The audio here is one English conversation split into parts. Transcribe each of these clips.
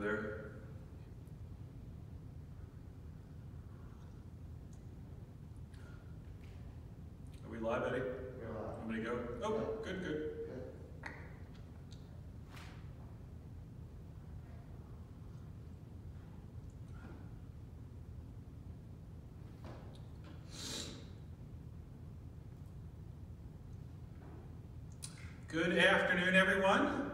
there. Are we live, Eddie? We're live. Want me to go? Oh, good, good. Good afternoon, everyone.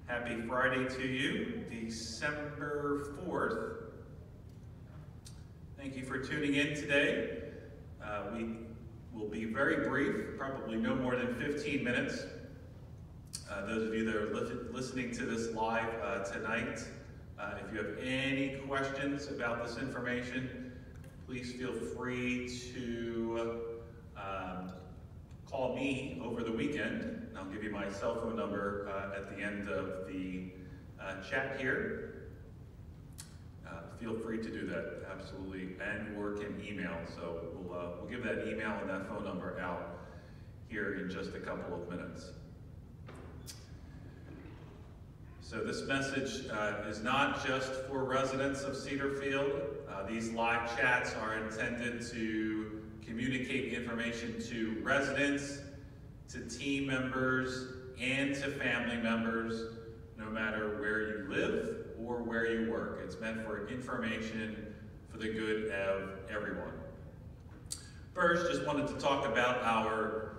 Happy Friday to you, December 4th. Thank you for tuning in today. We will be very brief, probably no more than 15 minutes. Those of you that are listening to this live tonight, if you have any questions about this information, please feel free to call me over the weekend. I'll give you my cell phone number at the end of the chat here. Feel free to do that, absolutely, and or can email. So we'll give that email and that phone number out here in just a couple of minutes. So this message is not just for residents of Cedarfield. These live chats are intended to communicate information to residents, to team members, and to family members, no matter where you live or where you work. It's meant for information for the good of everyone. First, just wanted to talk about our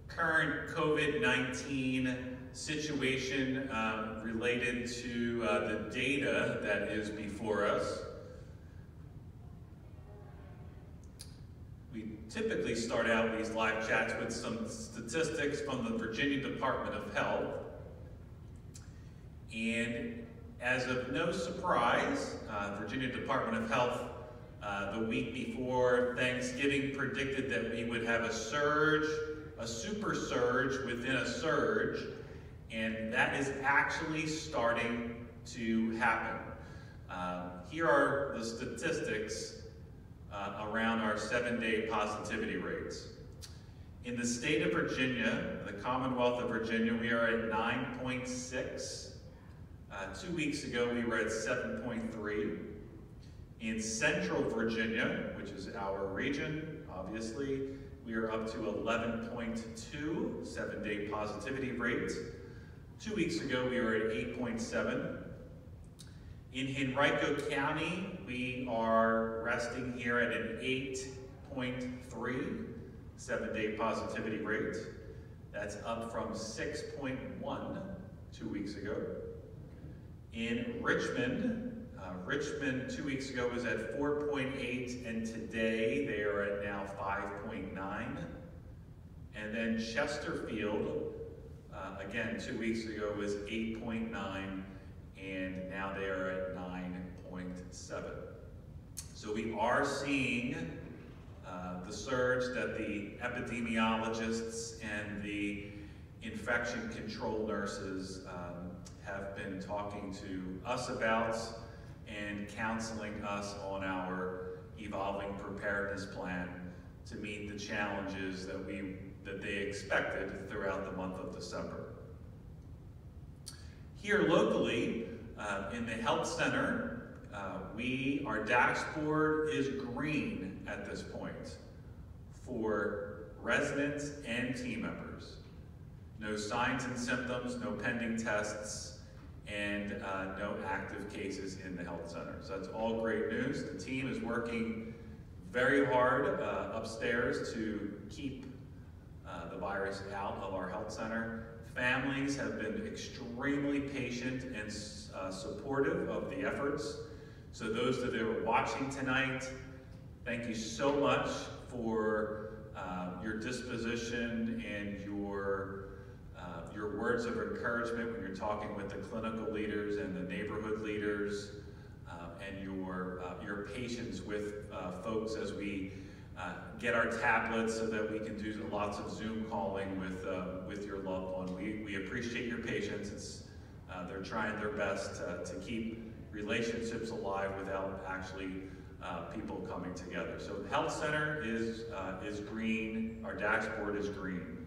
current COVID-19 situation related to the data that is before us. We typically start out these live chats with some statistics from the Virginia Department of Health. And as of no surprise, Virginia Department of Health the week before Thanksgiving predicted that we would have a surge, a super surge within a surge, and that is actually starting to happen. Here are the statistics around our 7-day positivity rates. In the state of Virginia, the Commonwealth of Virginia, we are at 9.6. 2 weeks ago, we were at 7.3. In Central Virginia, which is our region, obviously, we are up to 11.2 7-day positivity rate. 2 weeks ago, we were at 8.7. In Henrico County, we are resting here at an 8.3 7-day positivity rate. That's up from 6.1 2 weeks ago. In Richmond, Richmond 2 weeks ago was at 4.8, and today they are at now 5.9. And then Chesterfield, again 2 weeks ago was 8.9, and now they are at 9.7. So we are seeing the surge that the epidemiologists and the infection control nurses have been talking to us about and counseling us on our evolving preparedness plan to meet the challenges that they expected throughout the month of December. Here locally, in the health center, our dashboard is green at this point for residents and team members. No signs and symptoms, no pending tests, and no active cases in the health center. So that's all great news. The team is working very hard upstairs to keep the virus out of our health center. Families have been extremely patient and supportive of the efforts. So those that are watching tonight, thank you so much for your disposition and your words of encouragement when you're talking with the clinical leaders and the neighborhood leaders, and your patience with folks as we get our tablets so that we can do lots of Zoom calling with your loved one. We appreciate your patience. They're trying their best to keep relationships alive without actually people coming together. So the health center is green. Our dashboard is green.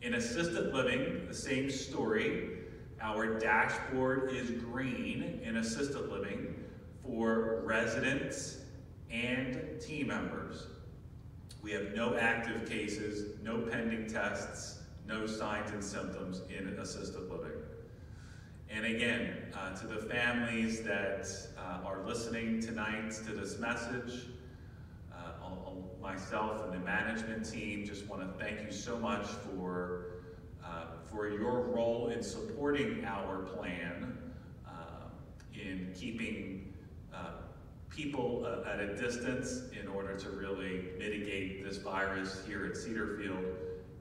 In assisted living, the same story. Our dashboard is green in assisted living for residents and team members. We have no active cases, no pending tests, no signs and symptoms in assisted living. And again, to the families that are listening tonight to this message, myself and the management team just want to thank you so much for your role in supporting our plan, in keeping people at a distance in order to really mitigate this virus here at Cedarfield.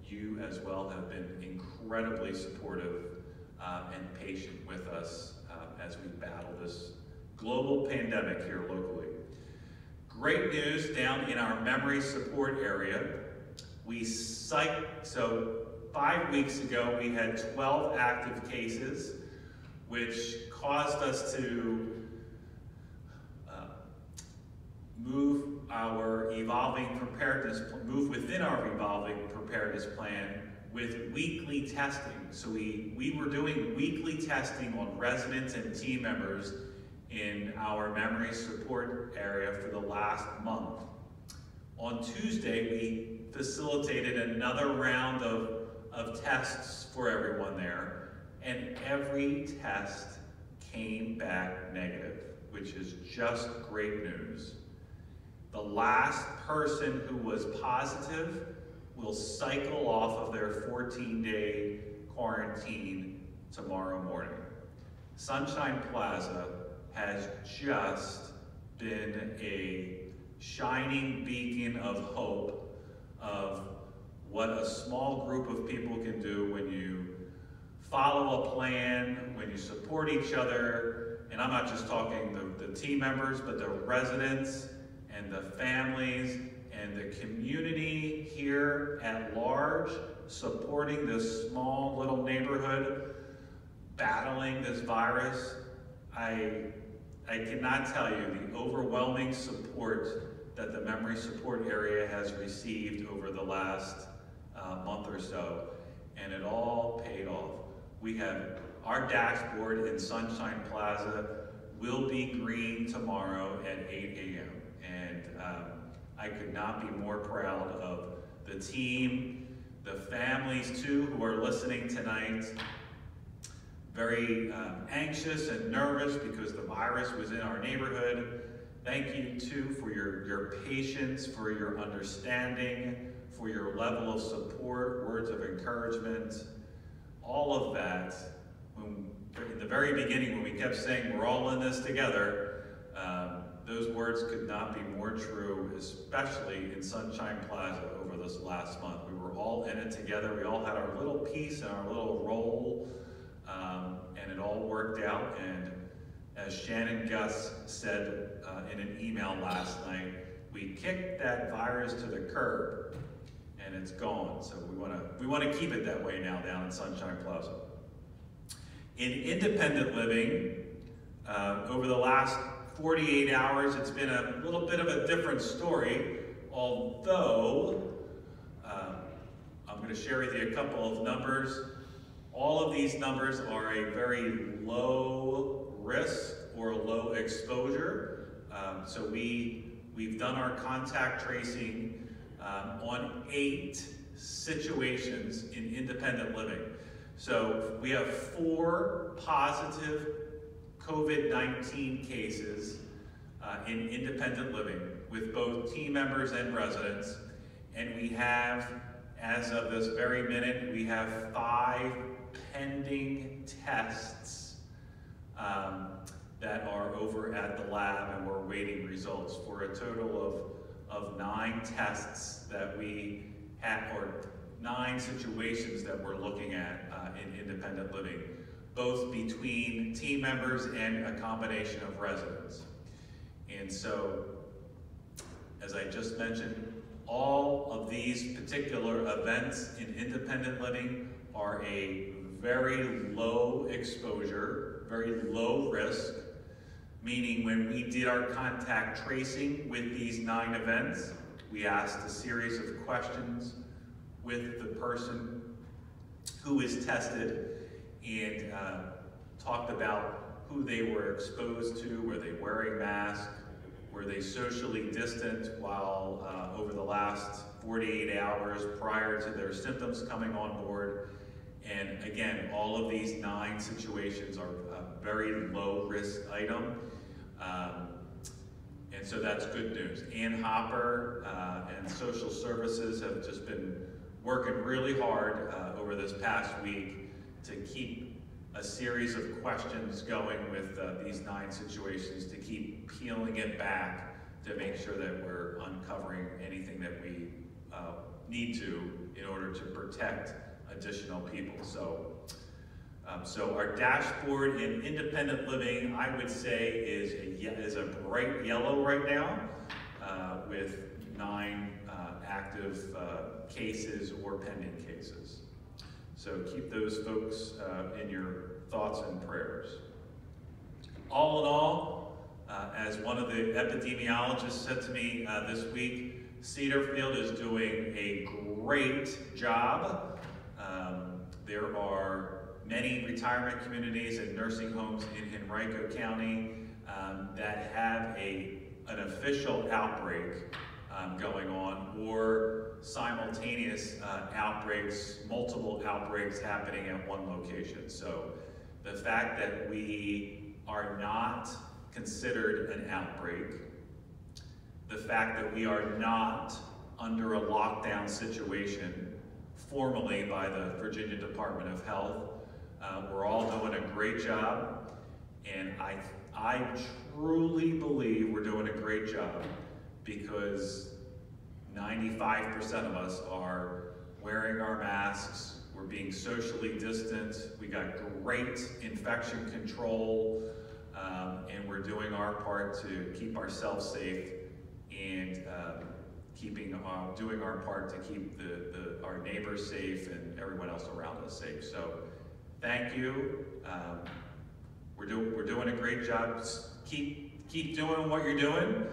You as well have been incredibly supportive and patient with us as we battle this global pandemic here locally. Great news down in our memory support area. So 5 weeks ago we had 12 active cases, which caused us to move within our evolving preparedness plan with weekly testing. So we were doing weekly testing on residents and team members in our memory support area for the last month. On Tuesday, we facilitated another round of tests for everyone there, and every test came back negative, which is just great news. The last person who was positive will cycle off of their 14-day quarantine tomorrow morning. Sunshine Plaza has just been a shining beacon of hope of what a small group of people can do when you follow a plan, when you support each other. And I'm not just talking the team members, but the residents and the families and the community here at large, supporting this small little neighborhood, battling this virus. I cannot tell you the overwhelming support that the memory support area has received over the last month or so, and it all paid off. We have our dashboard in Sunshine Plaza will be green tomorrow at 8 a.m. And I could not be more proud of the team, the families too who are listening tonight. Very anxious and nervous because the virus was in our neighborhood. Thank you too for your patience, for your understanding, for your level of support, words of encouragement, all of that. In the very beginning, when we kept saying we're all in this together, those words could not be more true, especially in Sunshine Plaza over this last month. We were all in it together. We all had our little piece and our little role, and it all worked out. And as Shannon Gus said in an email last night, we kicked that virus to the curb, and it's gone. So we want to keep it that way now down in Sunshine Plaza. In independent living, over the last 48 hours, it's been a little bit of a different story, although I'm going to share with you a couple of numbers. All of these numbers are a very low risk or low exposure. So we've done our contact tracing on 8 situations in independent living. So we have 4 positive COVID-19 cases in independent living with both team members and residents. And we have, as of this very minute, we have 5 pending tests that are over at the lab, and we're waiting results for a total of 9 tests that we have, or 9 situations that we're looking at in independent living, both between team members and a combination of residents. And so, as I just mentioned, all of these particular events in independent living are a very low exposure, very low risk, meaning when we did our contact tracing with these 9 events, we asked a series of questions with the person who is tested, and talked about who they were exposed to. Were they wearing masks? Were they socially distant while over the last 48 hours prior to their symptoms coming on board? And again, all of these 9 situations are a very low risk item. And so that's good news. Ann Hopper and social services have just been working really hard over this past week to keep a series of questions going with these 9 situations, to keep peeling it back to make sure that we're uncovering anything that we need to in order to protect additional people. So our dashboard in independent living, I would say, is a bright yellow right now, with 9 active cases or pending cases. So keep those folks in your thoughts and prayers. All in all, as one of the epidemiologists said to me this week, Cedarfield is doing a great job. There are many retirement communities and nursing homes in Henrico County that have an official outbreak going on, or simultaneous outbreaks, multiple outbreaks happening at one location. So the fact that we are not considered an outbreak, the fact that we are not under a lockdown situation formally by the Virginia Department of Health, we're all doing a great job, and I truly believe we're doing a great job because 95% of us are wearing our masks, we're being socially distant, we got great infection control, and we're doing our part to keep ourselves safe and doing our part to keep our neighbors safe and everyone else around us safe. So thank you. We're doing a great job. Just keep doing what you're doing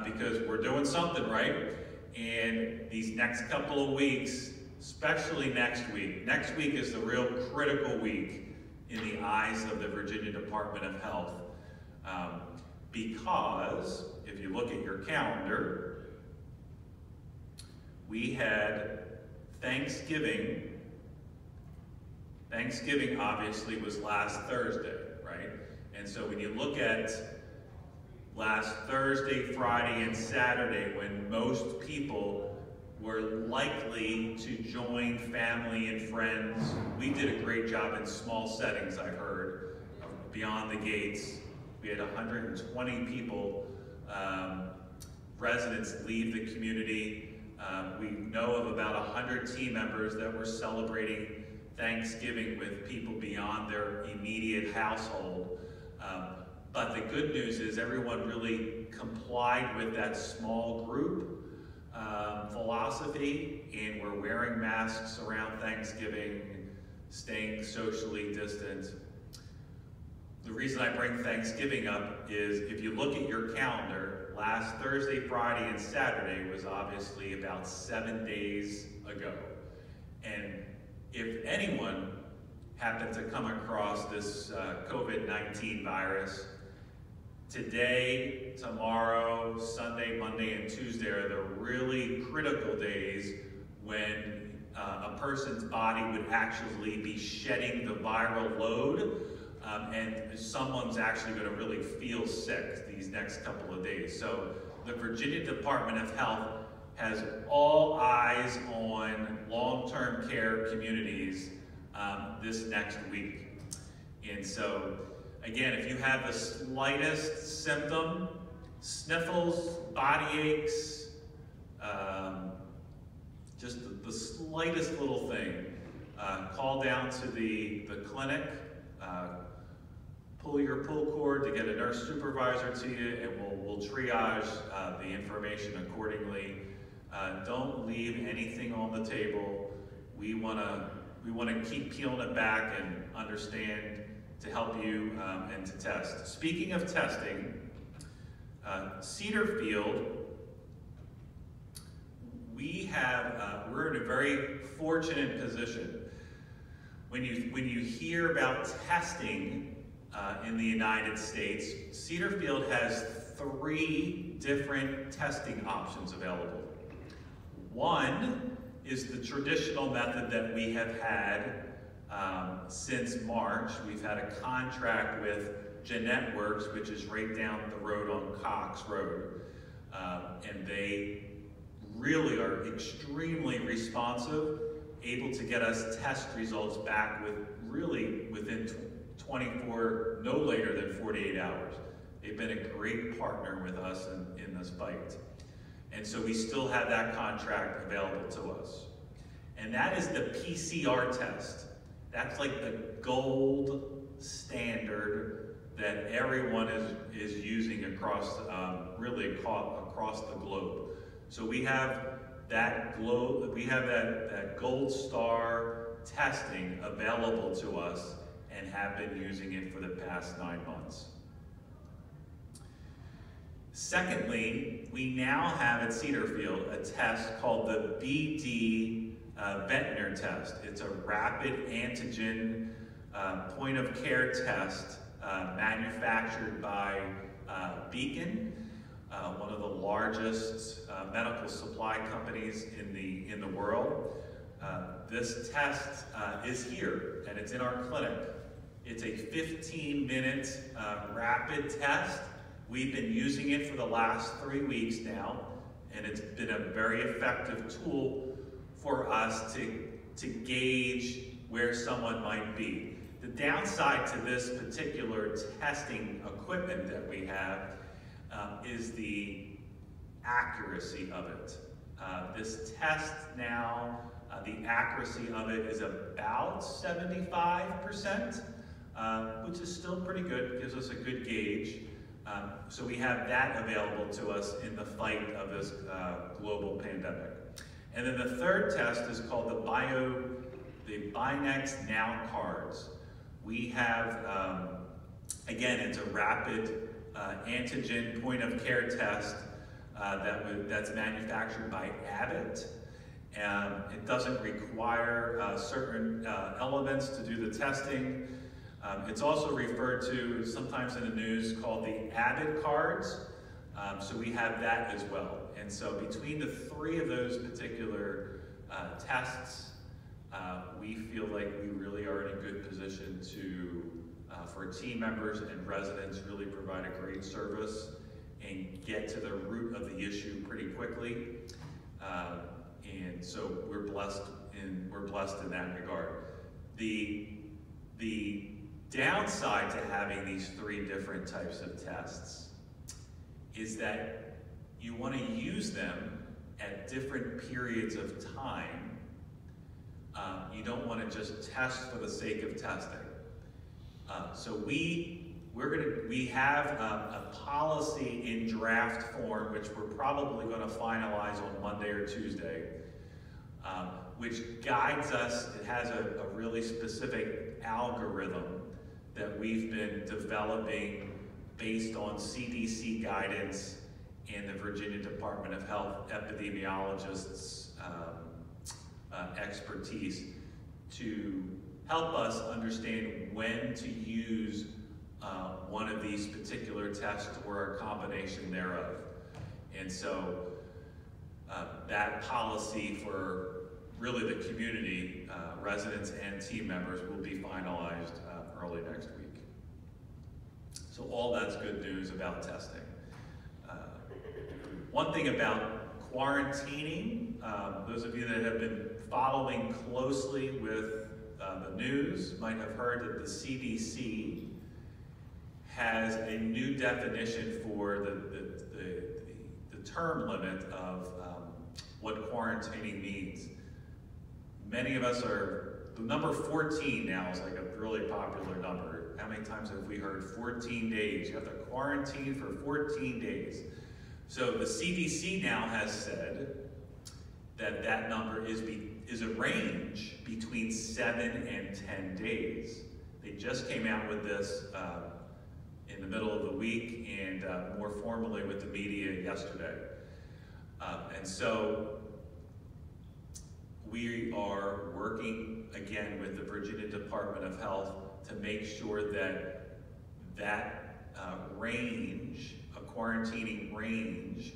because we're doing something right. And these next couple of weeks, especially next week is the real critical week in the eyes of the Virginia Department of Health, because if you look at your calendar, we had Thanksgiving. Thanksgiving obviously was last Thursday, right? And so when you look at last Thursday, Friday, and Saturday, when most people were likely to join family and friends, we did a great job in small settings, I heard, beyond the gates. We had 120 people, residents, leave the community. We know of about 100 team members that were celebrating Thanksgiving with people beyond their immediate household. But the good news is everyone really complied with that small group philosophy, and we're wearing masks around Thanksgiving, staying socially distant. The reason I bring Thanksgiving up is if you look at your calendar, last Thursday, Friday, and Saturday was obviously about 7 days ago. And if anyone happened to come across this COVID-19 virus, today, tomorrow, Sunday, Monday, and Tuesday are the really critical days when a person's body would actually be shedding the viral load, and someone's actually going to really feel sick these next couple of days. So the Virginia Department of Health has all eyes on long-term care communities this next week. And so, again, if you have the slightest symptom, sniffles, body aches, just the slightest little thing, call down to the clinic, pull your pull cord to get a nurse supervisor to you, and we'll triage the information accordingly. Don't leave anything on the table. We want to keep peeling it back and understand to help you and to test. Speaking of testing, Cedarfield, we're in a very fortunate position. when you hear about testing in the United States, Cedarfield has 3 different testing options available. One is the traditional method that we have had since March. We've had a contract with GenetWorks, which is right down the road on Cox Road. And they really are extremely responsive, able to get us test results back within 24, no later than 48 hours. They've been a great partner with us in this fight. And so we still have that contract available to us. And that is the PCR test. That's like the gold standard that everyone is using across, really across the globe. So we have that gold star testing available to us and have been using it for the past 9 months. Secondly, we now have at Cedarfield a test called the BD Ventnor test. It's a rapid antigen point of care test manufactured by Beacon, one of the largest medical supply companies in the world. This test is here, and it's in our clinic. It's a 15-minute rapid test. We've been using it for the last 3 weeks now, and it's been a very effective tool for us to gauge where someone might be. The downside to this particular testing equipment that we have is the accuracy of it. This test now, the accuracy of it is about 75%, which is still pretty good, gives us a good gauge. So we have that available to us in the fight of this global pandemic. And then the third test is called the Binax Now cards. We have, again, it's a rapid antigen point of care test that's manufactured by Abbott. It doesn't require certain elements to do the testing. It's also referred to sometimes in the news called the Abbott cards. So we have that as well. And so between the 3 of those particular tests, we feel like we really are in a good position to, for team members and residents, really provide a great service and get to the root of the issue pretty quickly. And so we're blessed in that regard. The downside to having these 3 different types of tests is that you want to use them at different periods of time. You don't want to just test for the sake of testing. So we have a policy in draft form, which we're probably going to finalize on Monday or Tuesday, which guides us. It has a really specific algorithm that we've been developing based on CDC guidance and the Virginia Department of Health epidemiologists' expertise to help us understand when to use one of these particular tests or a combination thereof. And so that policy for really the community, residents and team members, will be finalized early next week. So all that's good news about testing. One thing about quarantining, those of you that have been following closely with the news might have heard that the CDC has a new definition for the term limit of what quarantining means. Many of us the number 14 now is like a really popular number. How many times have we heard 14 days? You have to quarantine for 14 days. So the CDC now has said that that number is a range between 7 and 10 days. They just came out with this in the middle of the week and more formally with the media yesterday. And so we are working again with the Virginia Department of Health to make sure that range, a quarantining range,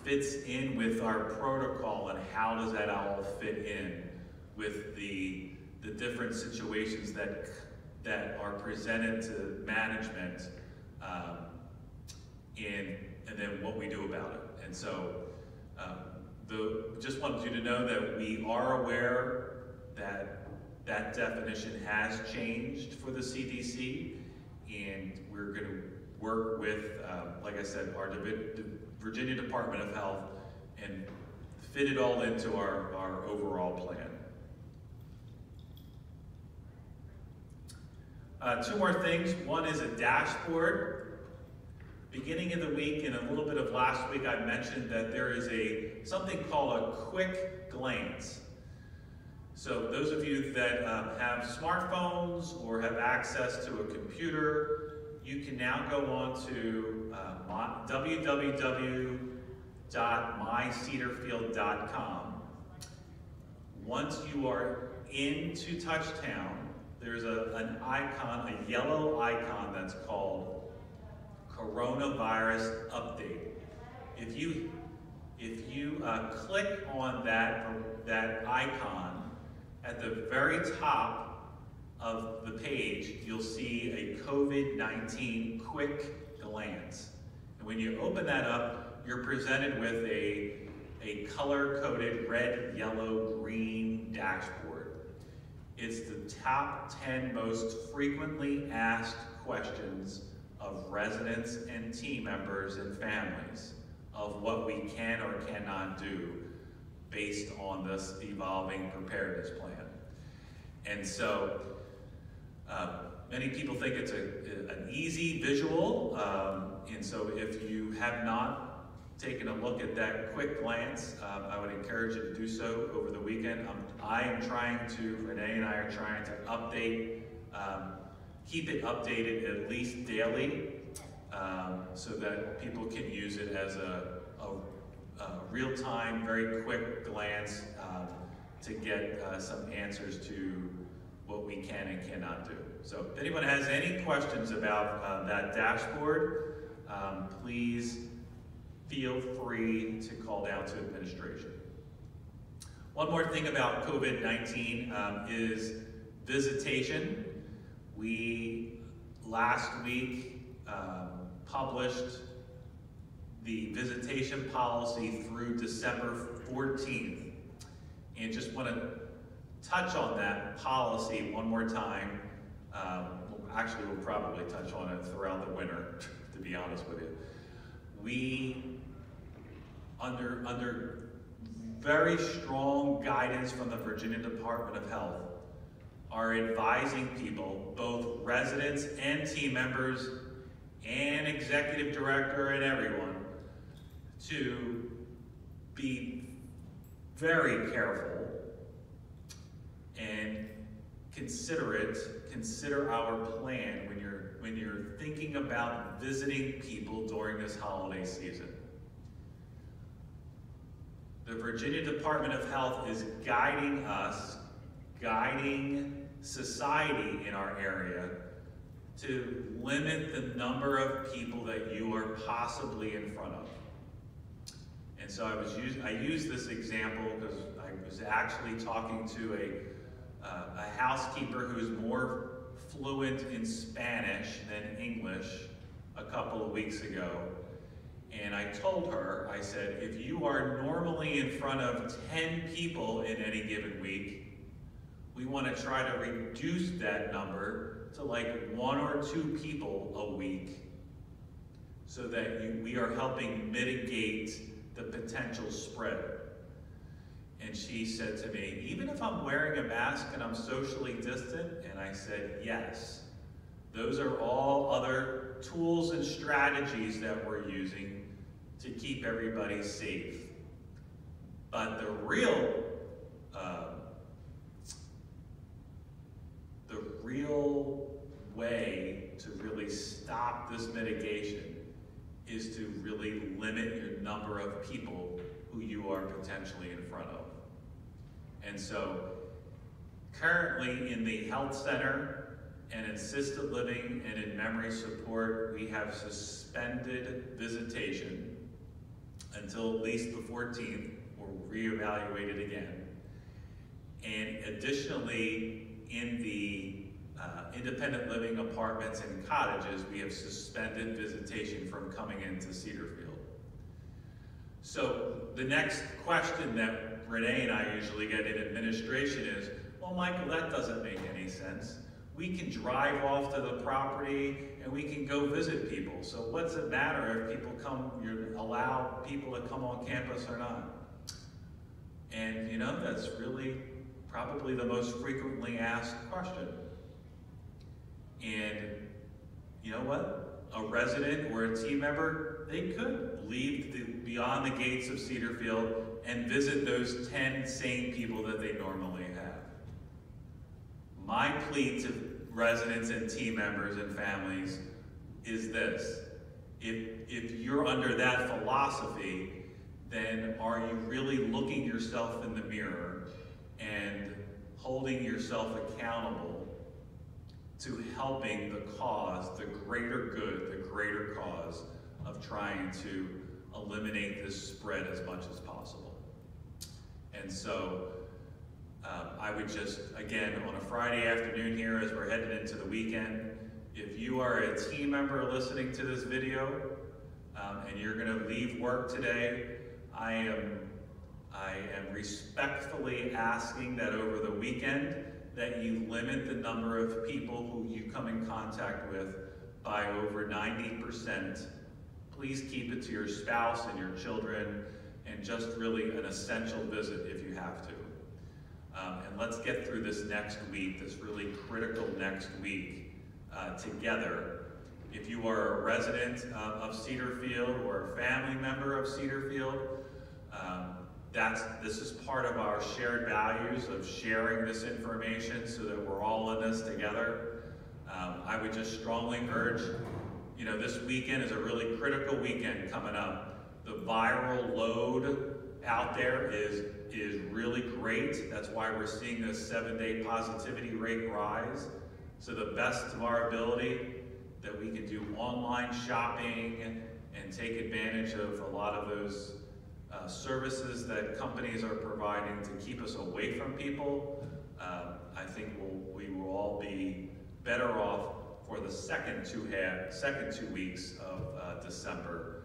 fits in with our protocol, and how does that all fit in with the different situations that are presented to management, and then what we do about it. And so just wanted you to know that we are aware that that definition has changed for the CDC, and we're going to work with, like I said, our Virginia Department of Health and fit it all into our overall plan. Two more things. One is a dashboard. Beginning of the week and a little bit of last week, I mentioned that there is something called a quick glance. So those of you that have smartphones or have access to a computer, you can now go on to www.mycedarfield.com. Once you are into Touchtown, there's an icon, a yellow icon that's called Coronavirus Update. If you click on that icon, at the very top of the page, you'll see a COVID-19 quick glance. And when you open that up, you're presented with a color-coded red, yellow, green dashboard. It's the top 10 most frequently asked questions of residents and team members and families of what we can or cannot do based on this evolving preparedness plan. And so many people think it's an easy visual, and so if you have not taken a look at that quick glance, I would encourage you to do so over the weekend. Renee and I are trying to update, keep it updated at least daily, so that people can use it as a real-time, very quick glance to get some answers to what we can and cannot do. So if anyone has any questions about that dashboard, please feel free to call down to administration. One more thing about COVID-19 is visitation. We, last week, published the visitation policy through December 14th. And just want to touch on that policy one more time. Actually, we'll probably touch on it throughout the winter, to be honest with you. We, under very strong guidance from the Virginia Department of Health, are advising people, both residents and team members and executive director and everyone, to be very careful and consider our plan when you're thinking about visiting people during this holiday season. The Virginia Department of Health is guiding society in our area to limit the number of people that you are possibly in front of. And so I use this example because I was actually talking to a housekeeper who's more fluent in Spanish than English a couple of weeks ago. And I told her, I said, if you are normally in front of 10 people in any given week, we want to try to reduce that number to like 1 or 2 people a week, so that we are helping mitigate the potential spread. And she said to me, even if I'm wearing a mask and I'm socially distant? And I said, yes. Those are all other tools and strategies that we're using to keep everybody safe. But the real way to really stop this mitigation is to really limit your number of people who you are potentially in front of. And so currently in the health center and assisted living and in memory support, we have suspended visitation until at least the 14th. We'll reevaluate it again. And additionally, in the independent living apartments and cottages, we have suspended visitation from coming into Cedarfield. So the next question that Renee and I usually get in administration is, well, Michael, that doesn't make any sense. We can drive off to the property and we can go visit people. So what's it matter if people come, you allow people to come on campus or not? And you know, that's really probably the most frequently asked question. And you know what? A resident or a team member, they could leave beyond the gates of Cedarfield and visit those 10 same people that they normally have. My plea to residents and team members and families is this: if you're under that philosophy, then are you really looking yourself in the mirror and holding yourself accountable to helping the cause, the greater good, the greater cause of trying to eliminate this spread as much as possible? And so I would just, again, on a Friday afternoon here as we're headed into the weekend, if you are a team member listening to this video and you're going to leave work today, I am respectfully asking that over the weekend that you limit the number of people who you come in contact with by over 90%. Please keep it to your spouse and your children, and just really an essential visit if you have to. And let's get through this next week, this really critical next week together. If you are a resident of Cedarfield or a family member of Cedarfield, this is part of our shared values of sharing this information so that we're all in this together. I would just strongly urge, you know, this weekend is a really critical weekend coming up. The viral load out there is really great. That's why we're seeing this 7-day positivity rate rise. So the best of our ability that we can do online shopping and take advantage of a lot of those services that companies are providing to keep us away from people. I think we will all be better off for the second two weeks of December,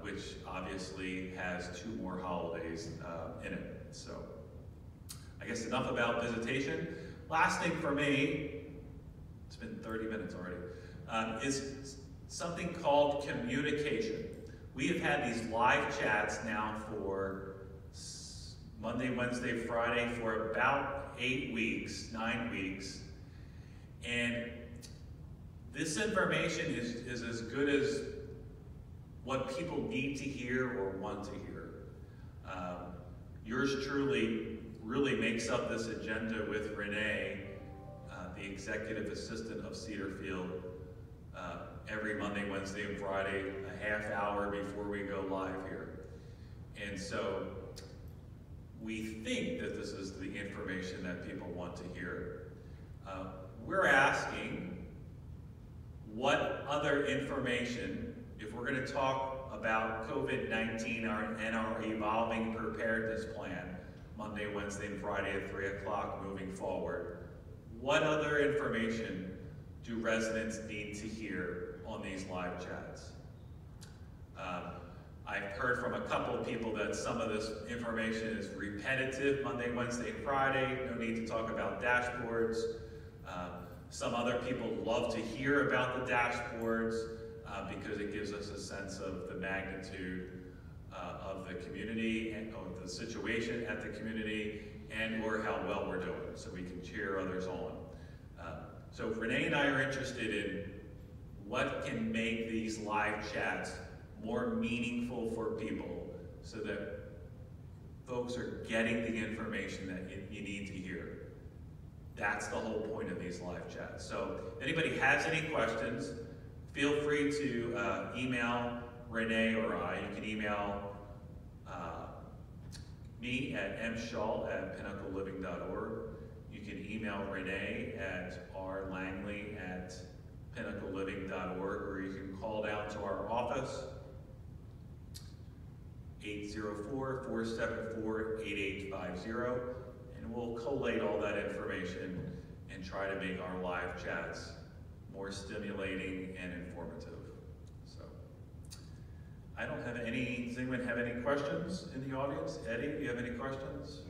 which obviously has 2 more holidays in it. So I guess enough about visitation. Last thing for me, it's been 30 minutes already, is something called communication. We have had these live chats now for Monday, Wednesday, Friday for about 8 weeks, 9 weeks. And this information is as good as what people need to hear or want to hear. Yours truly really makes up this agenda with Renee, the executive assistant of Cedarfield, every Monday, Wednesday, and Friday, a half hour before we go live here. And so we think that this is the information that people want to hear. We're asking what other information, if we're going to talk about COVID-19 and our evolving preparedness plan, Monday, Wednesday, and Friday at 3 o'clock moving forward, what other information do residents need to hear on these live chats? I've heard from a couple of people that some of this information is repetitive, Monday, Wednesday, and Friday. No need to talk about dashboards. Some other people love to hear about the dashboards because it gives us a sense of the magnitude of the community and of the situation at the community and or how well we're doing, so we can cheer others on. So Renee and I are interested in what can make these live chats more meaningful for people so that folks are getting the information that you need to hear. That's the whole point of these live chats. So if anybody has any questions, feel free to email Renee or I. You can email me at mshaw@pinnacleliving.org. You can email Renee at rlangley@pinnacleliving.org, or you can call down to our office, 804-474-8850, and we'll collate all that information and try to make our live chats more stimulating and informative. So, I don't have any, does anyone have any questions in the audience? Eddie, do you have any questions?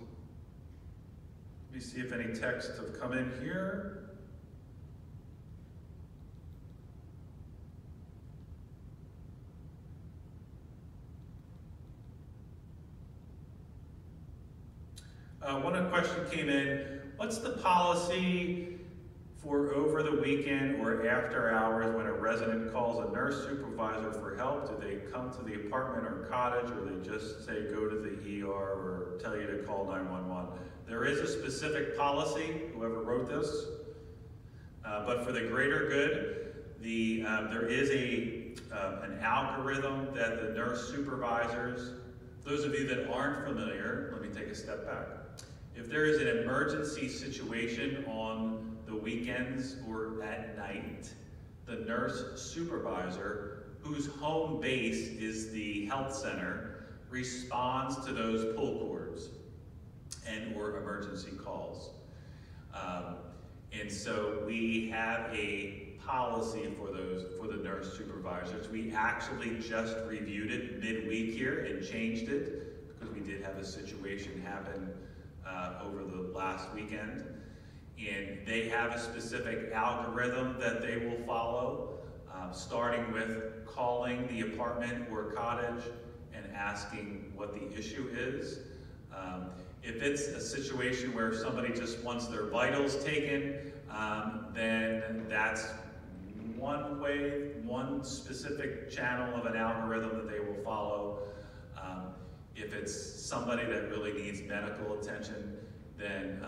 Let me see if any texts have come in here. One question came in, what's the policy for over the weekend or after hours when a resident calls a nurse supervisor for help? Do they come to the apartment or cottage, or they just say go to the ER or tell you to call 911? There is a specific policy, whoever wrote this, but for the greater good, there is an algorithm that the nurse supervisors, those of you that aren't familiar, let me take a step back. If there is an emergency situation on the weekends or at night, the nurse supervisor, whose home base is the health center, responds to those pull cords and or emergency calls. And so we have a policy for the nurse supervisors. We actually just reviewed it midweek here and changed it because we did have a situation happen over the last weekend. And they have a specific algorithm that they will follow, starting with calling the apartment or cottage and asking what the issue is. If it's a situation where somebody just wants their vitals taken, then that's one way, one specific channel of an algorithm that they will follow. If it's somebody that really needs medical attention, then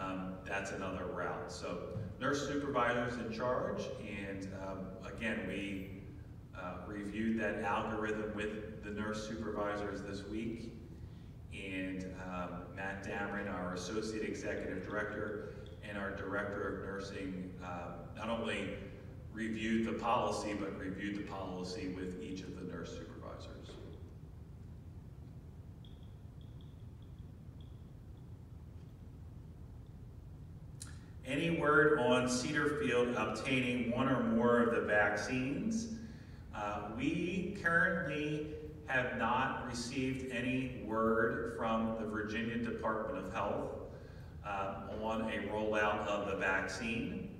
that's another route. So nurse supervisor's in charge, and again, we reviewed that algorithm with the nurse supervisors this week, and Matt Dameron, our Associate Executive Director, and our Director of Nursing not only reviewed the policy, but reviewed the policy with each of the nurse supervisors. Any word on Cedarfield obtaining one or more of the vaccines? We currently have not received any word from the Virginia Department of Health on a rollout of the vaccine.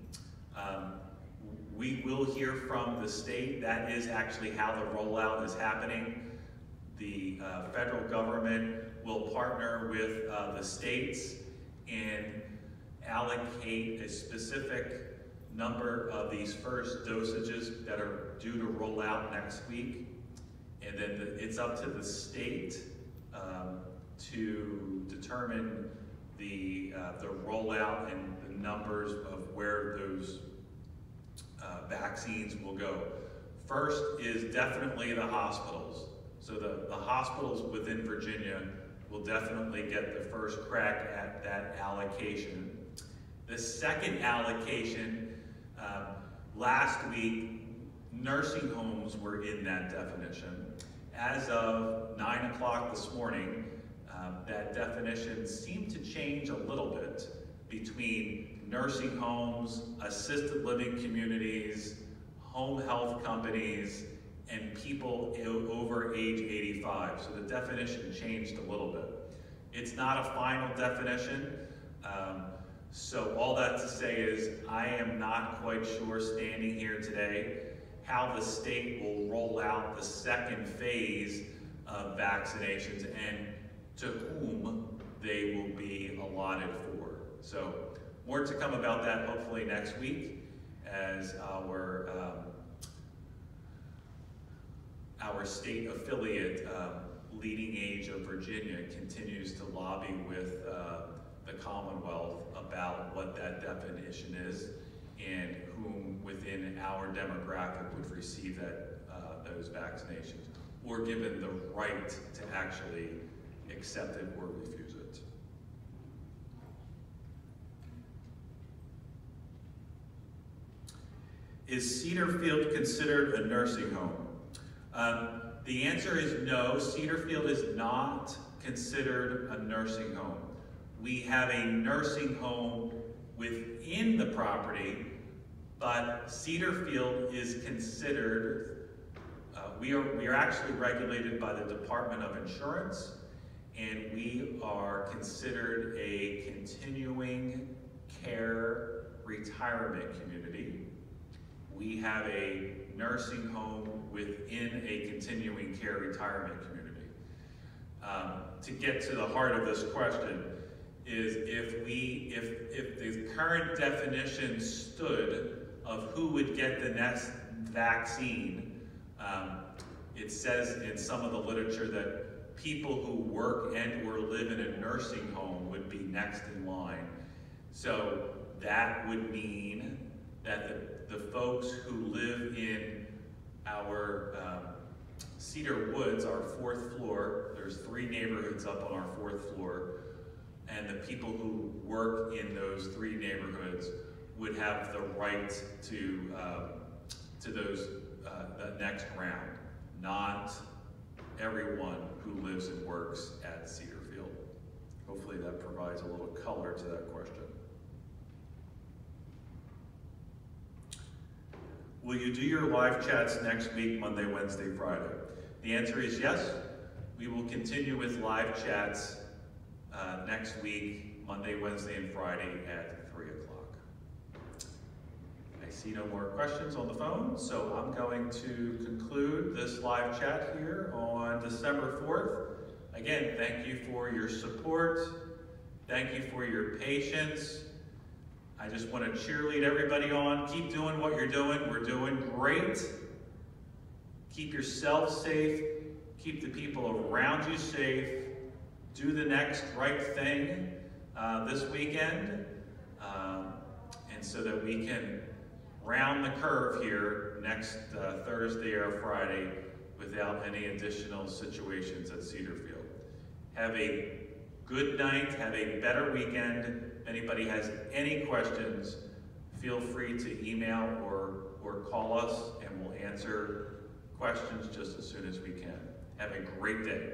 We will hear from the state. That is actually how the rollout is happening. The federal government will partner with the states and allocate a specific number of these first dosages that are due to roll out next week. And then it's up to the state to determine the rollout and the numbers of where those vaccines will go. First is definitely the hospitals. So the hospitals within Virginia will definitely get the first crack at that allocation. The second allocation, last week, nursing homes were in that definition. As of 9 o'clock this morning, that definition seemed to change a little bit between nursing homes, assisted living communities, home health companies, and people over age 85. So the definition changed a little bit. It's not a final definition. So all that to say is I am not quite sure standing here today how the state will roll out the second phase of vaccinations and to whom they will be allotted for. So more to come about that hopefully next week as our state affiliate, Leading Age of Virginia, continues to lobby with the Commonwealth about what that definition is and whom within our demographic would receive those vaccinations or given the right to actually accept it or refuse it. Is Cedarfield considered a nursing home? The answer is no. Cedarfield is not considered a nursing home. We have a nursing home within the property, but Cedarfield is considered, we are actually regulated by the Department of Insurance, and we are considered a continuing care retirement community. We have a nursing home within a continuing care retirement community. To get to the heart of this question is if the current definition stood of who would get the next vaccine, it says in some of the literature that people who work and or live in a nursing home would be next in line. So that would mean that the folks who live in our Cedar Woods, our 4th floor, there's 3 neighborhoods up on our 4th floor, and the people who work in those 3 neighborhoods would have the right to those the next round, not everyone who lives and works at Cedarfield. Hopefully that provides a little color to that question. Will you do your live chats next week, Monday, Wednesday, Friday? The answer is yes. We will continue with live chats next week, Monday, Wednesday, and Friday at 3 o'clock. I see no more questions on the phone, so I'm going to conclude this live chat here on December 4th. Again, thank you for your support. Thank you for your patience. I just want to cheerlead everybody on. Keep doing what you're doing. We're doing great. Keep yourself safe. Keep the people around you safe. Do the next right thing this weekend. And so that we can round the curve here next Thursday or Friday without any additional situations at Cedarfield. Have a good night. Have a better weekend. If anybody has any questions, feel free to email or call us, and we'll answer questions just as soon as we can. Have a great day.